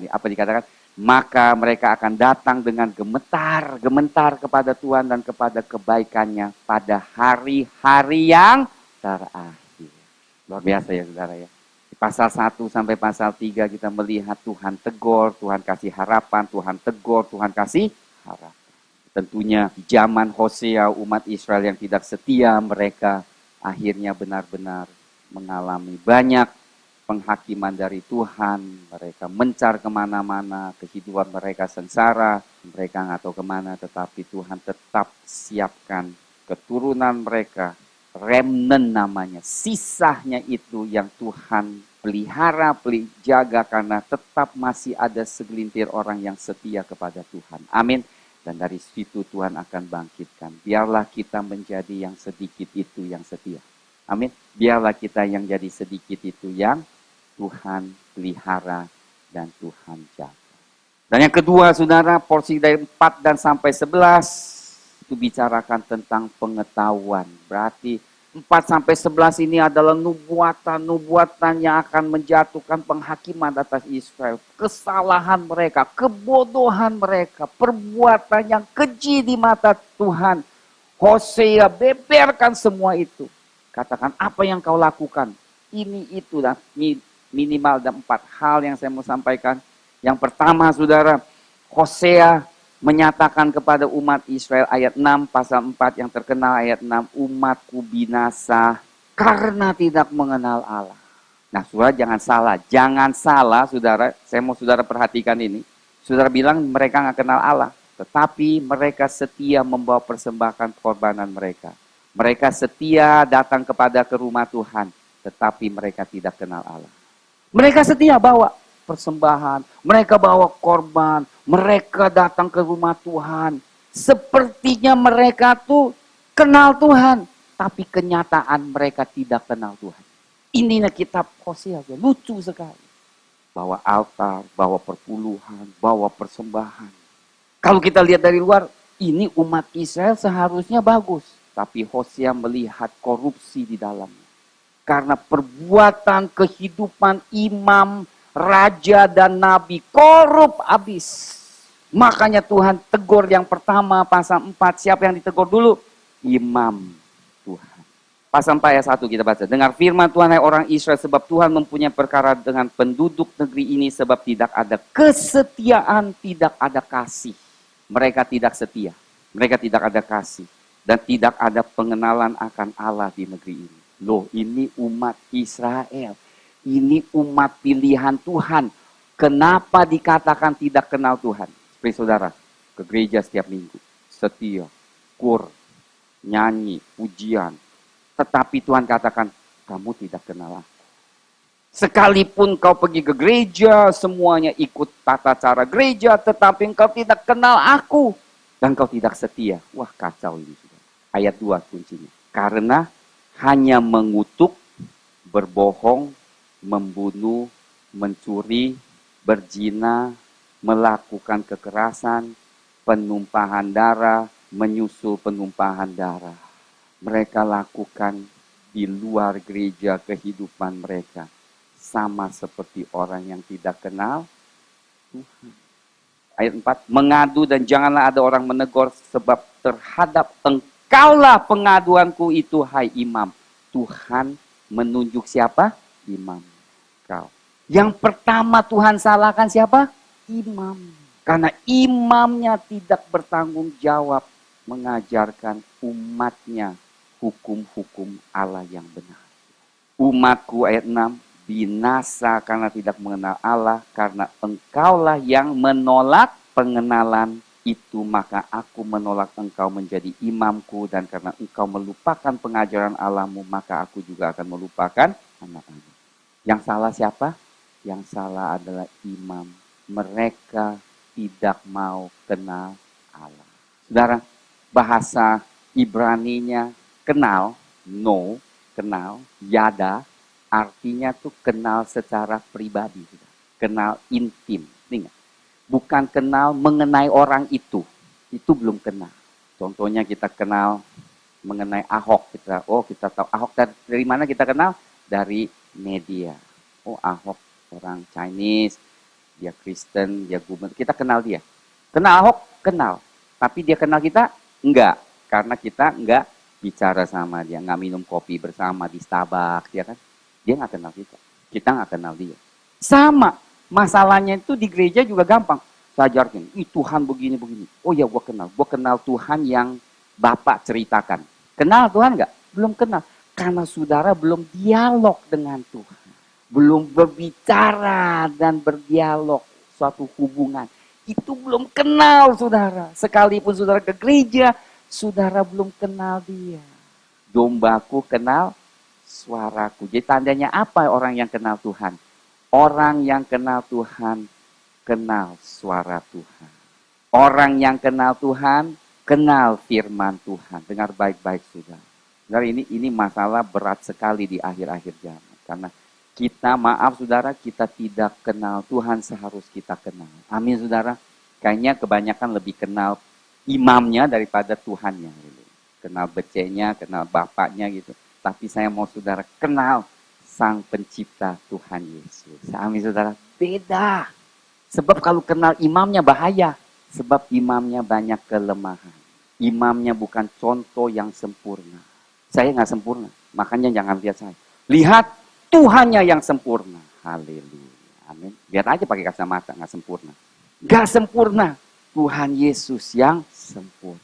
Apa dikatakan? Maka mereka akan datang dengan gemetar kepada Tuhan dan kepada kebaikannya pada hari-hari yang terakhir. Luar biasa ya saudara ya. Di pasal 1 sampai pasal 3 kita melihat Tuhan tegur, Tuhan kasih harapan, Tuhan tegur, Tuhan kasih harapan. Tentunya di zaman Hosea, umat Israel yang tidak setia, mereka akhirnya benar-benar mengalami banyak penghakiman dari Tuhan. Mereka mencar kemana-mana, kehidupan mereka sengsara, mereka nggak tahu kemana, tetapi Tuhan tetap siapkan keturunan mereka, remnant namanya, sisanya itu yang Tuhan pelihara, jaga, karena tetap masih ada segelintir orang yang setia kepada Tuhan. Amin. Dan dari situ Tuhan akan bangkitkan. Biarlah kita menjadi yang sedikit itu yang setia. Amin. Biarlah kita yang jadi sedikit itu yang Tuhan pelihara dan Tuhan jaga. Dan yang kedua, saudara, porsi dari 4 dan sampai 11 itu bicarakan tentang pengetahuan. Berarti 4 sampai 11 ini adalah nubuatan yang akan menjatuhkan penghakiman atas Israel. Kesalahan mereka, kebodohan mereka, perbuatan yang keji di mata Tuhan. Hosea beberkan semua itu. Katakan, apa yang kau lakukan? Ini itu dan minimal ada 4 hal yang saya mau sampaikan. Yang pertama, saudara, Hosea menyatakan kepada umat Israel ayat 6, pasal 4 yang terkenal ayat 6, umatku binasa karena tidak mengenal Allah. Nah, saudara jangan salah, saudara. Saya mau saudara perhatikan ini. Saudara bilang mereka nggak kenal Allah, tetapi mereka setia membawa persembahan korbanan mereka. Mereka setia datang ke rumah Tuhan, tetapi mereka tidak kenal Allah. Mereka setia bawa persembahan, mereka bawa korban, mereka datang ke rumah Tuhan. Sepertinya mereka tuh kenal Tuhan, tapi kenyataan mereka tidak kenal Tuhan. Ininya kitab Hosea, lucu sekali. Bawa altar, bawa perpuluhan, bawa persembahan. Kalau kita lihat dari luar, ini umat Israel seharusnya bagus. Tapi Hosea melihat korupsi di dalamnya. Karena perbuatan kehidupan imam, raja, dan nabi korup habis. Makanya Tuhan tegur yang pertama, pasal 4. Siapa yang ditegur dulu? Imam Tuhan. Pasal 4 ayat 1 kita baca. Dengar firman Tuhan hai orang Israel, sebab Tuhan mempunyai perkara dengan penduduk negeri ini, sebab tidak ada kesetiaan, tidak ada kasih. Mereka tidak setia, mereka tidak ada kasih, dan tidak ada pengenalan akan Allah di negeri ini. Loh, ini umat Israel, ini umat pilihan Tuhan. Kenapa dikatakan tidak kenal Tuhan? Seperti saudara, ke gereja setiap minggu, setia, kur, nyanyi, pujian. Tetapi Tuhan katakan, kamu tidak kenal aku. Sekalipun kau pergi ke gereja, semuanya ikut tata cara gereja, tetapi engkau tidak kenal aku. Dan kau tidak setia. Wah, kacau ini. Ayat 2 kuncinya. Karena hanya mengutuk, berbohong, membunuh, mencuri, berzina, melakukan kekerasan, penumpahan darah, menyusul penumpahan darah. Mereka lakukan di luar gereja kehidupan mereka. Sama seperti orang yang tidak kenal Tuhan. Ayat 4, mengadu dan janganlah ada orang menegur, sebab terhadap engkaulah pengaduanku itu, hai imam. Tuhan menunjuk siapa? Imam. Kau. Yang pertama Tuhan salahkan siapa? Imam. Karena imamnya tidak bertanggung jawab mengajarkan umatnya hukum-hukum Allah yang benar. Umatku, ayat 6, binasa karena tidak mengenal Allah, karena engkaulah yang menolak pengenalan itu, maka aku menolak engkau menjadi imamku, dan karena engkau melupakan pengajaran Allahmu, maka aku juga akan melupakan anak-anak. Yang salah siapa? Yang salah adalah imam. Mereka tidak mau kenal Allah. Saudara, bahasa Ibraninya kenal, no, kenal, yada, artinya tuh kenal secara pribadi, kenal intim. Ingat, bukan kenal mengenai orang itu belum kenal. Contohnya kita kenal mengenai Ahok, kita tahu Ahok dari mana kita kenal? Dari media. Oh, Ahok orang Chinese, dia Kristen, dia gubernur, kita kenal dia. Kenal Ahok, kenal. Tapi dia kenal kita? Enggak, karena kita enggak bicara sama dia, enggak minum kopi bersama di Starbucks, ya kan? Dia nggak kenal kita nggak kenal dia. Sama, masalahnya itu di gereja juga gampang. Saya ajarkan, Tuhan begini-begini. Oh ya, gue kenal Tuhan yang Bapak ceritakan. Kenal Tuhan nggak? Belum kenal. Karena saudara belum dialog dengan Tuhan. Belum berbicara dan berdialog suatu hubungan. Itu belum kenal saudara. Sekalipun saudara ke gereja, saudara belum kenal dia. Dombaku kenal suaraku. Jadi tandanya apa orang yang kenal Tuhan? Orang yang kenal Tuhan, kenal suara Tuhan. Orang yang kenal Tuhan, kenal firman Tuhan. Dengar baik-baik saudara. Saudara, ini masalah berat sekali di akhir-akhir zaman. Karena kita, maaf saudara, kita tidak kenal Tuhan seharus kita kenal. Amin saudara. Kayaknya kebanyakan lebih kenal imamnya daripada Tuhannya. Kenal becenya, kenal bapaknya gitu. Tapi saya mau saudara kenal Sang Pencipta Tuhan Yesus. Amin saudara. Beda. Sebab kalau kenal imamnya bahaya. Sebab imamnya banyak kelemahan. Imamnya bukan contoh yang sempurna. Saya nggak sempurna. Makanya jangan lihat saya. Lihat Tuhannya yang sempurna. Haleluya. Amin. Lihat aja pakai kacamata, nggak sempurna. Nggak sempurna. Tuhan Yesus yang sempurna.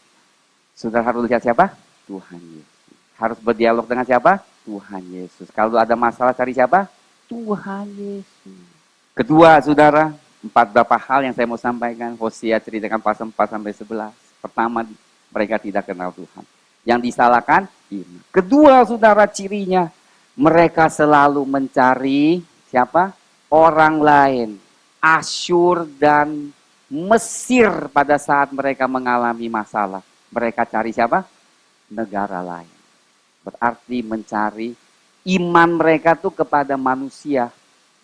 Saudara harus lihat siapa? Tuhan Yesus. Harus berdialog dengan siapa? Tuhan Yesus. Kalau ada masalah cari siapa? Tuhan Yesus. Kedua, saudara, 4 beberapa hal yang saya mau sampaikan. Hosea ceritakan pasal 4 sampai 11. Pertama, mereka tidak kenal Tuhan. Yang disalahkan, iman. Kedua, saudara, cirinya, mereka selalu mencari siapa? Orang lain. Asyur dan Mesir pada saat mereka mengalami masalah. Mereka cari siapa? Negara lain. Berarti mencari iman mereka tuh kepada manusia,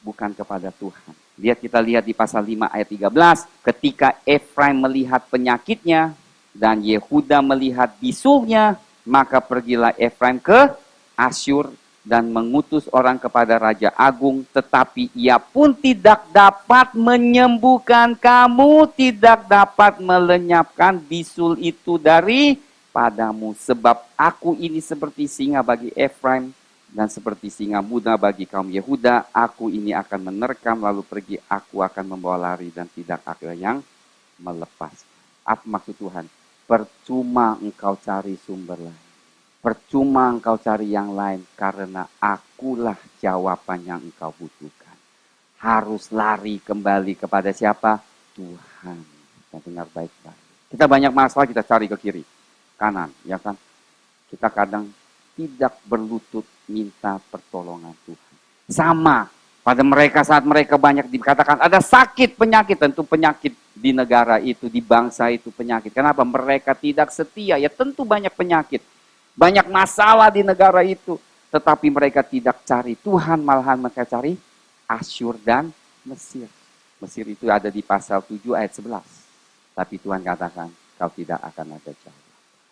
bukan kepada Tuhan. Kita lihat di pasal 5 ayat 13, ketika Efraim melihat penyakitnya dan Yehuda melihat bisulnya, maka pergilah Efraim ke Asyur dan mengutus orang kepada Raja Agung, tetapi ia pun tidak dapat menyembuhkan kamu, tidak dapat melenyapkan bisul itu daripadamu. Sebab aku ini seperti singa bagi Efraim dan seperti singa muda bagi kaum Yehuda. Aku ini akan menerkam lalu pergi, aku akan membawa lari dan tidak ada yang melepas. Apa maksud Tuhan? Percuma engkau cari sumber lain. Percuma engkau cari yang lain, karena akulah jawaban yang engkau butuhkan. Harus lari kembali kepada siapa? Tuhan. Kita dengar baik-baik. Kita banyak masalah, kita cari ke kiri, kanan, ya kan? Kita kadang tidak berlutut minta pertolongan Tuhan. Sama pada mereka saat mereka banyak dikatakan ada sakit, penyakit. Tentu penyakit di negara itu, di bangsa itu penyakit. Kenapa? Mereka tidak setia. Ya tentu banyak penyakit. Banyak masalah di negara itu. Tetapi mereka tidak cari Tuhan, malahan mereka cari Asyur dan Mesir. Mesir itu ada di pasal 7 ayat 11. Tapi Tuhan katakan, kau tidak akan ada jawab.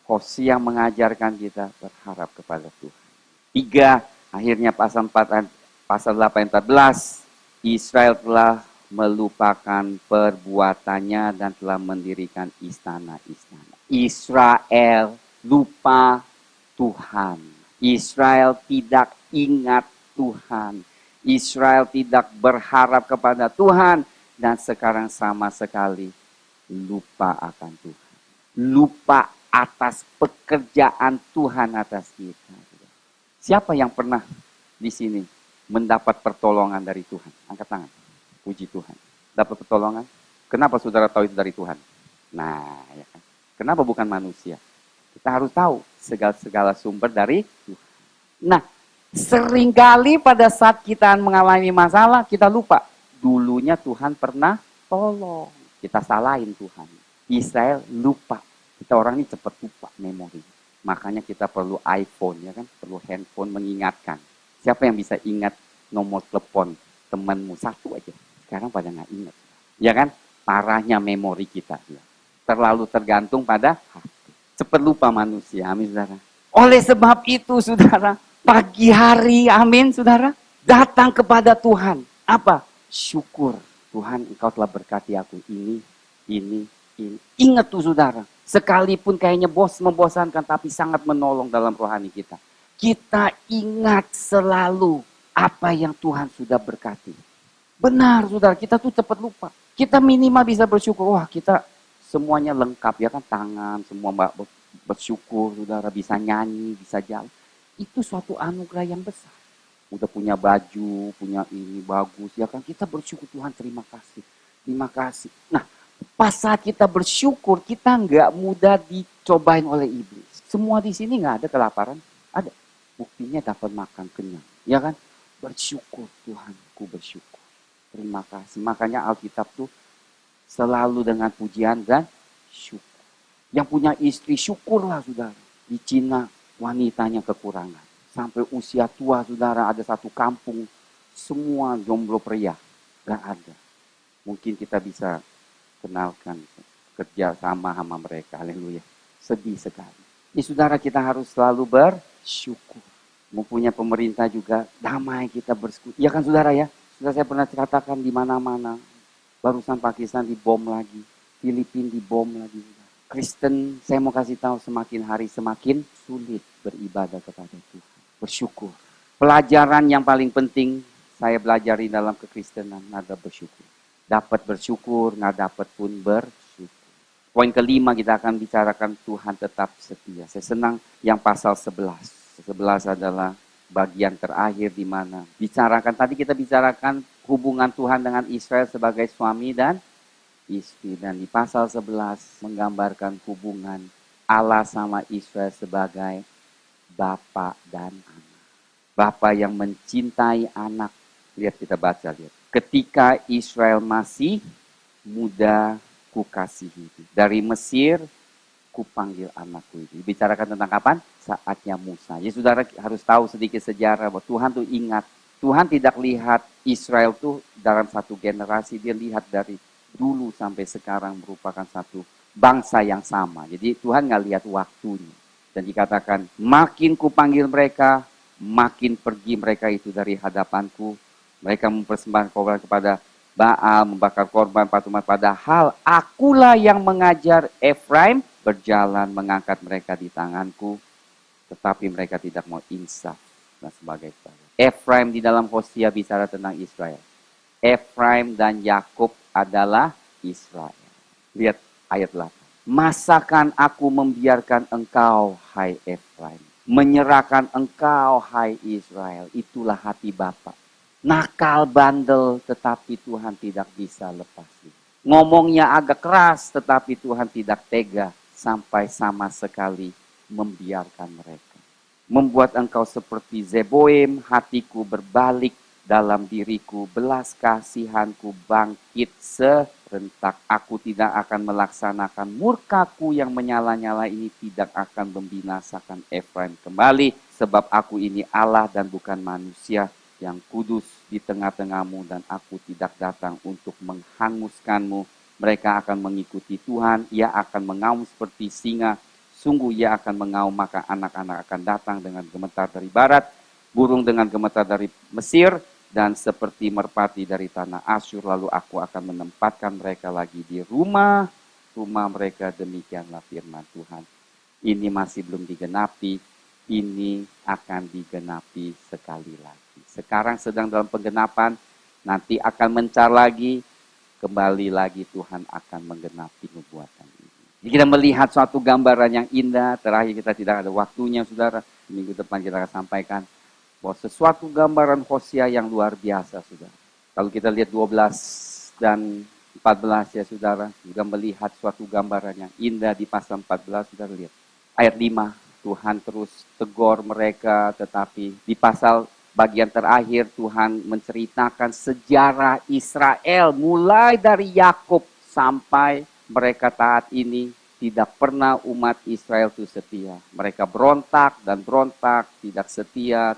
Hosea mengajarkan kita berharap kepada Tuhan. 3, akhirnya pasal 4, pasal 8 ayat 14. Israel telah melupakan perbuatannya dan telah mendirikan istana-istana. Israel lupa Tuhan. Israel tidak ingat Tuhan. Israel tidak berharap kepada Tuhan. Dan sekarang sama sekali lupa akan Tuhan. Lupa atas pekerjaan Tuhan atas kita. Siapa yang pernah di sini mendapat pertolongan dari Tuhan? Angkat tangan. Puji Tuhan. Dapat pertolongan? Kenapa saudara tahu itu dari Tuhan? Nah, ya kan? Kenapa bukan manusia? Kita harus tahu segala sumber dari Tuhan. Nah, seringkali pada saat kita mengalami masalah, kita lupa. Dulunya Tuhan pernah tolong. Kita salahin Tuhan. Israel lupa. Kita orang ini cepat lupa memori. Makanya kita perlu iPhone, ya kan? Perlu handphone mengingatkan. Siapa yang bisa ingat nomor telepon temanmu? Satu aja. Sekarang pada nggak ingat. Ya kan? Parahnya memori kita. Ya. Terlalu tergantung pada hati. Cepat lupa manusia, amin saudara. Oleh sebab itu saudara, pagi hari, amin saudara, datang kepada Tuhan. Apa? Syukur. Tuhan, engkau telah berkati aku ini. Ingat tuh saudara, sekalipun kayaknya membosankan, tapi sangat menolong dalam rohani kita. Kita ingat selalu apa yang Tuhan sudah berkati. Benar saudara, kita tuh cepat lupa. Kita minimal bisa bersyukur, wah kita semuanya lengkap ya kan, tangan, semua bersyukur, saudara bisa nyanyi, bisa jalan. Itu suatu anugerah yang besar. Udah punya baju, punya ini bagus, ya kan, kita bersyukur Tuhan, terima kasih. Terima kasih. Nah, pas saat kita bersyukur, kita nggak mudah dicobain oleh iblis. Semua di sini nggak ada kelaparan, ada. Buktinya dapat makan kenyang, ya kan? Bersyukur Tuhan, ku bersyukur. Terima kasih. Makanya Alkitab tuh selalu dengan pujian dan syukur. Yang punya istri, syukurlah saudara. Di Cina, wanitanya kekurangan. Sampai usia tua saudara, ada satu kampung, semua jomblo pria. Gak ada. Mungkin kita bisa kenalkan kerja sama mereka. Haleluya. Sedih sekali. Saudara, kita harus selalu bersyukur. Mempunyai pemerintah juga, damai kita bersekutu. Ya kan saudara ya? Sudah saya pernah katakan di mana-mana. Barusan Pakistan dibom lagi, Filipina dibom lagi. Kristen, saya mau kasih tahu, semakin hari semakin sulit beribadah kepada Tuhan. Bersyukur. Pelajaran yang paling penting saya pelajari dalam kekristenan adalah bersyukur. Dapat bersyukur, nggak dapat pun bersyukur. Poin kelima kita akan bicarakan Tuhan tetap setia. Saya senang yang pasal 11. 11 adalah bagian terakhir di mana tadi kita bicarakan hubungan Tuhan dengan Israel sebagai suami dan istri. Dan di pasal 11 menggambarkan hubungan Allah sama Israel sebagai Bapa dan anak. Bapa yang mencintai anak. Lihat kita baca, lihat. Ketika Israel masih muda, kukasihi. Dari Mesir kupanggil anakku itu. Dibicarakan tentang kapan? Saatnya Musa. Ya saudara harus tahu sedikit sejarah bahwa Tuhan tuh ingat. Tuhan tidak lihat Israel tuh dalam satu generasi. Dia lihat dari dulu sampai sekarang merupakan satu bangsa yang sama. Jadi Tuhan nggak lihat waktunya. Dan dikatakan makin kupanggil mereka, makin pergi mereka itu dari hadapanku. Mereka mempersembahkan korban kepada Baal, membakar korban patungan, padahal akulah yang mengajar Efraim berjalan mengangkat mereka di tanganku, tetapi mereka tidak mau insaf dan sebagainya. Efraim di dalam Hosea bicara tentang Israel. Efraim dan Yakub adalah Israel. Lihat ayat 8. Masakan aku membiarkan engkau, hai Efraim, menyerahkan engkau, hai Israel. Itulah hati Bapa. Nakal bandel, tetapi Tuhan tidak bisa lepasin. Ngomongnya agak keras, tetapi Tuhan tidak tega sampai sama sekali membiarkan mereka. Membuat engkau seperti Zeboim, hatiku berbalik dalam diriku, belas kasihanku bangkit serentak. Aku tidak akan melaksanakan murkaku yang menyala-nyala ini, tidak akan membinasakan Efraim kembali. Sebab aku ini Allah dan bukan manusia, yang kudus di tengah-tengahmu, dan aku tidak datang untuk menghanguskanmu. Mereka akan mengikuti Tuhan, ia akan mengaum seperti singa, sungguh ia akan mengaum, maka anak-anak akan datang dengan gemetar dari barat, burung dengan gemetar dari Mesir, dan seperti merpati dari tanah Asyur. Lalu aku akan menempatkan mereka lagi di rumah mereka. Demikianlah firman Tuhan. Ini masih belum digenapi, ini akan digenapi sekali lagi. Sekarang sedang dalam penggenapan, nanti akan mencar lagi, kembali lagi Tuhan akan menggenapi nubuatan ini. Jadi kita melihat suatu gambaran yang indah. Terakhir kita tidak ada waktunya, saudara. Minggu depan kita akan sampaikan bahwa sesuatu gambaran Hosea yang luar biasa, saudara. Kalau kita lihat 12 dan 14 ya saudara, juga melihat suatu gambaran yang indah di pasal 14, saudara lihat. Ayat 5, Tuhan terus tegur mereka, tetapi di pasal bagian terakhir Tuhan menceritakan sejarah Israel mulai dari Yakub sampai mereka taat ini. Tidak pernah umat Israel itu setia. Mereka berontak dan berontak, tidak setia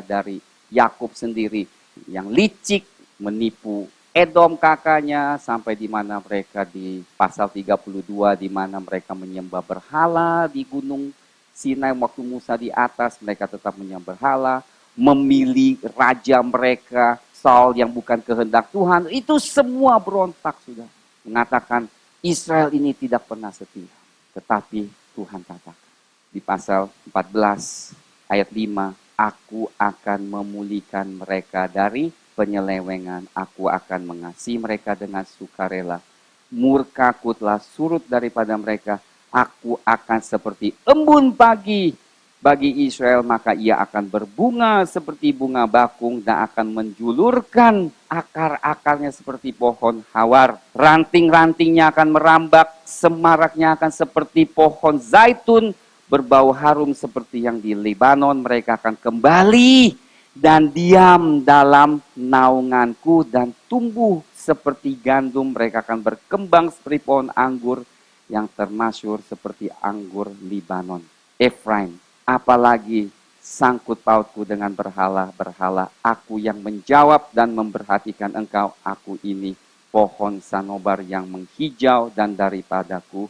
dari Yakub sendiri yang licik menipu Edom kakaknya, sampai di mana mereka di pasal 32 di mana mereka menyembah berhala di gunung Sinai waktu Musa di atas, mereka tetap menyembah berhala. Memilih raja mereka, Saul yang bukan kehendak Tuhan, itu semua berontak sudah. Mengatakan Israel ini tidak pernah setia. Tetapi Tuhan katakan di pasal 14 ayat 5, aku akan memulihkan mereka dari penyelewengan, aku akan mengasihi mereka dengan sukarela. Murkaku telah surut daripada mereka, aku akan seperti embun pagi bagi Israel, maka ia akan berbunga seperti bunga bakung dan akan menjulurkan akar-akarnya seperti pohon hawar. Ranting-rantingnya akan merambak, semaraknya akan seperti pohon zaitun, berbau harum seperti yang di Lebanon. Mereka akan kembali dan diam dalam naunganku dan tumbuh seperti gandum. Mereka akan berkembang seperti pohon anggur yang termasyur seperti anggur Lebanon. Efraim, apalagi sangkut pautku dengan berhala-berhala. Aku yang menjawab dan memperhatikan engkau. Aku ini pohon sanobar yang menghijau, dan daripadaku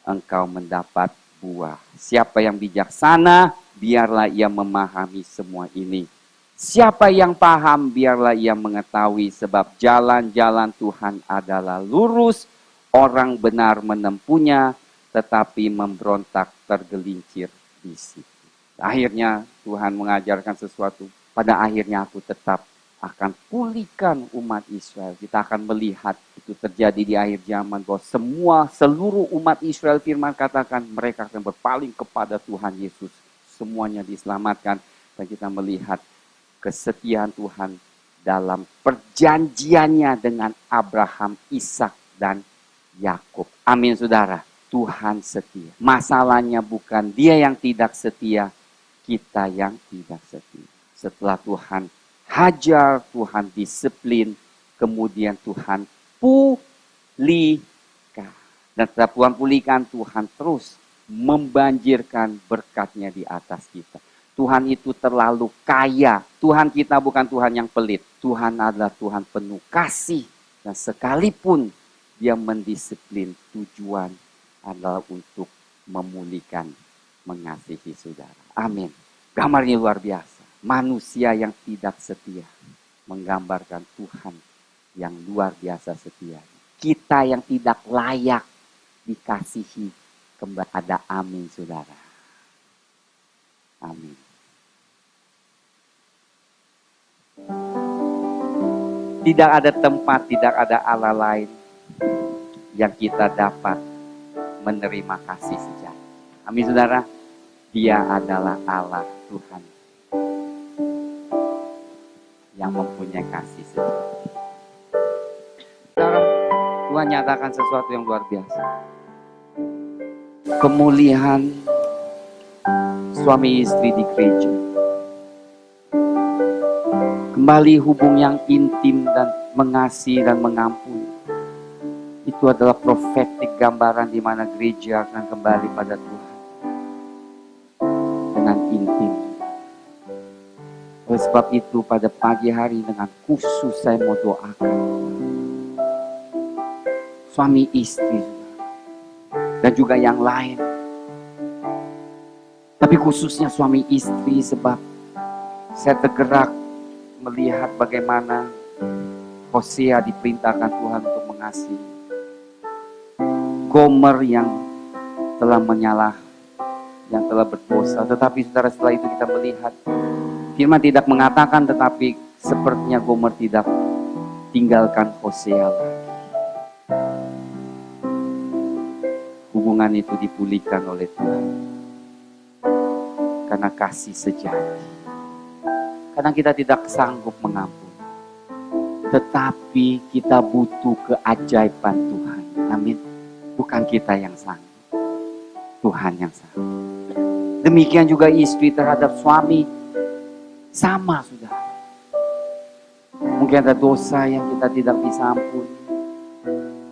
engkau mendapat buah. Siapa yang bijaksana, biarlah ia memahami semua ini. Siapa yang paham, biarlah ia mengetahui, sebab jalan-jalan Tuhan adalah lurus. Orang benar menempuhnya, tetapi memberontak tergelincir di situ. Akhirnya Tuhan mengajarkan sesuatu. Pada akhirnya aku tetap akan pulihkan umat Israel. Kita akan melihat itu terjadi di akhir zaman, bahwa seluruh umat Israel, firman katakan mereka akan berpaling kepada Tuhan Yesus. Semuanya diselamatkan, dan kita melihat kesetiaan Tuhan dalam perjanjiannya dengan Abraham, Ishak, dan Yakub. Amin saudara. Tuhan setia. Masalahnya bukan dia yang tidak setia, kita yang tidak setia. Setelah Tuhan hajar, Tuhan disiplin, kemudian Tuhan pulihkan. Dan setelah Tuhan pulihkan, Tuhan terus membanjirkan berkat-Nya di atas kita. Tuhan itu terlalu kaya. Tuhan kita bukan Tuhan yang pelit. Tuhan adalah Tuhan penuh kasih. Dan sekalipun Dia mendisiplin, tujuan adalah untuk memulihkan, mengasihi saudara. Amin. Gambarnya luar biasa. Manusia yang tidak setia menggambarkan Tuhan yang luar biasa setia. Kita yang tidak layak dikasihi kembali. Ada amin, saudara. Amin. Tidak ada tempat, tidak ada Allah lain yang kita dapat menerima kasih sejati. Amin, saudara. Dia adalah Allah Tuhan yang mempunyai kasih sejati. Saudara, Tuhan nyatakan sesuatu yang luar biasa. Pemulihan suami istri di gereja. Kembali hubung yang intim dan mengasihi dan mengampuni. Itu adalah profetik gambaran di mana gereja akan kembali pada Tuhan. Dengan intim. Oleh sebab itu pada pagi hari dengan khusus saya mau doakan. Suami istri. Dan juga yang lain. Tapi khususnya suami istri sebab saya tergerak melihat bagaimana Hosea diperintahkan Tuhan untuk mengasihi. Gomer yang telah menyalah, yang telah berdosa. Tetapi saudara, setelah itu kita melihat firman tidak mengatakan, tetapi sepertinya Gomer tidak tinggalkan Hosea lagi. Hubungan itu dipulihkan oleh Tuhan karena kasih sejati. Kadang kita tidak sanggup mengampuni, tetapi kita butuh keajaiban Tuhan. Amin. Bukan kita yang sanggup, Tuhan yang sanggup. Demikian juga istri terhadap suami, sama sudah. Mungkin ada dosa yang kita tidak bisa ampuni,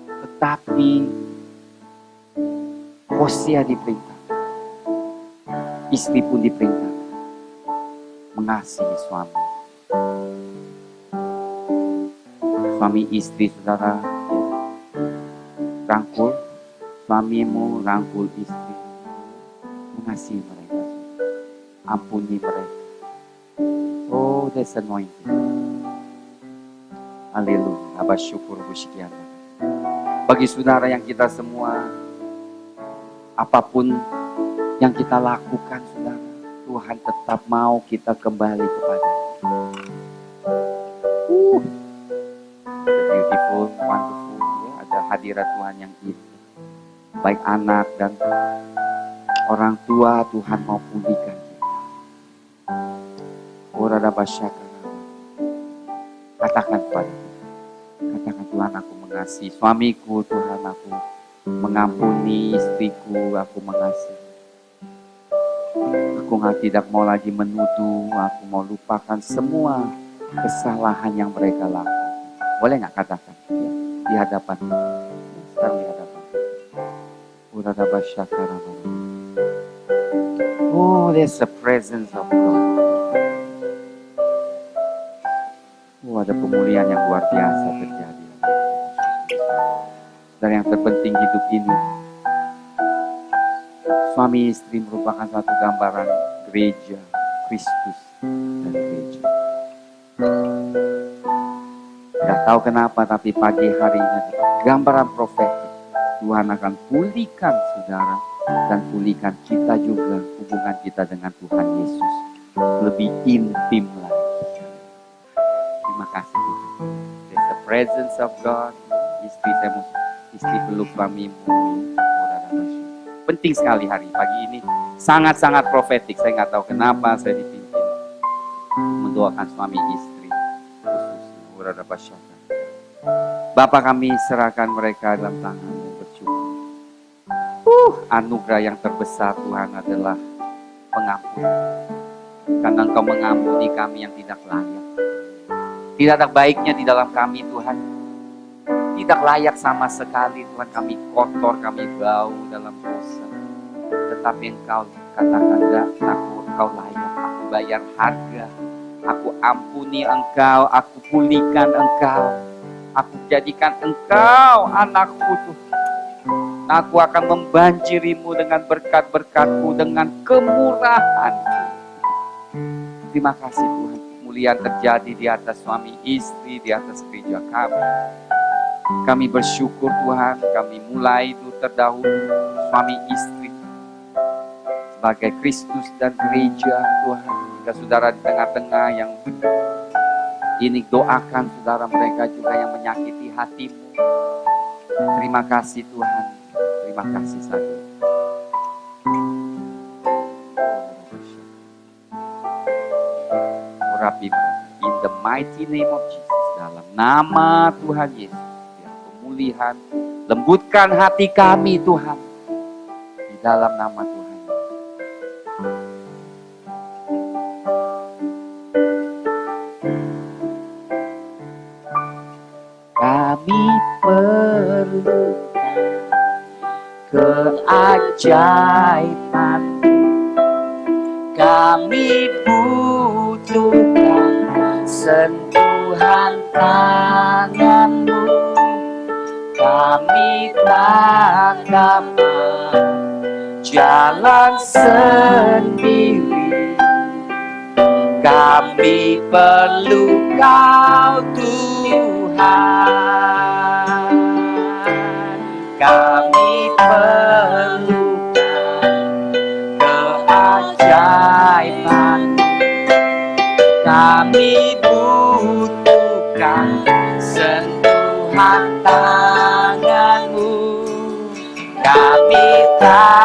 tetapi Hosea diperintah, istri pun diperintah mengasihi suami. Suami istri saudara, rangkul suamimu, rangkul istri, mengasihi mereka, ampuni mereka. Oh, that's anointing. Haleluya. Abah syukur bersyukur. Bagi saudara yang kita semua, apapun yang kita lakukan saudara, Tuhan tetap mau kita kembali kepada beautiful, wonderful ya, ada hadirat Tuhan yang itu. Baik anak dan orang tua, Tuhan mau pulihkan kita. Orada basyaka. Katakan kepada Tuhan. Katakan, Tuhan, aku mengasihi suamiku, Tuhan, aku mengampuni istriku, aku mengasihi. Aku tidak mau lagi menuduh, aku mau lupakan semua kesalahan yang mereka lakukan. Boleh nggak katakan ya, di hadapan sekarang di hadapan. Oh, there's the presence of God. Oh, ada pemulihan yang luar biasa terjadi. Dan yang terpenting hidup ini, suami istri merupakan satu gambaran gereja, Kristus dan gereja. Tidak tahu kenapa, tapi pagi hari ini gambaran profetik. Tuhan akan pulihkan saudara dan pulihkan kita juga, hubungan kita dengan Tuhan Yesus lebih intim lagi. Terima kasih Tuhan. There's the presence of God. Istri peluk suamimu. Penting sekali hari pagi ini, sangat-sangat profetik. Saya nggak tahu kenapa saya dipimpin mendoakan suami istri khususnya. Bapak, kami serahkan mereka dalam tangan-Mu, bersyukur. Anugerah yang terbesar Tuhan adalah pengampun. Karena Engkau mengampuni kami yang tidak layak. Tidak ada baiknya di dalam kami Tuhan. tidak layak sama sekali Tuhan, kami kotor, kami bau dalam dosa. Tetapi Engkau katakan, enggak, Engkau layak, aku bayar harga. Aku ampuni Engkau, aku pulihkan Engkau. Aku jadikan Engkau anakku Tuhan. Aku akan membanjirimu dengan berkat-berkat-Ku, dengan kemurahan. Terima kasih Tuhan, kemuliaan terjadi di atas suami istri, di atas gereja kami. Kami bersyukur Tuhan, kami mulai itu terdahulu suami istri sebagai Kristus dan gereja Tuhan. Jika saudara di tengah-tengah yang ini, doakan saudara mereka juga yang menyakiti hatimu. Terima kasih Tuhan, terima kasih saja. In the mighty name of Jesus, dalam nama Tuhan Yesus, biar pemulihan, lembutkan hati kami Tuhan, di dalam nama Tuhan Yesus. Kami perlu keajaiban, kami butuhkan sentuhan tangan-Mu. Kami tak dapat jalan sendiri, kami perlu Kau Tuhan. Kami perlukan keajaiban, kami butuhkan sentuhan tangan-Mu. Kami tak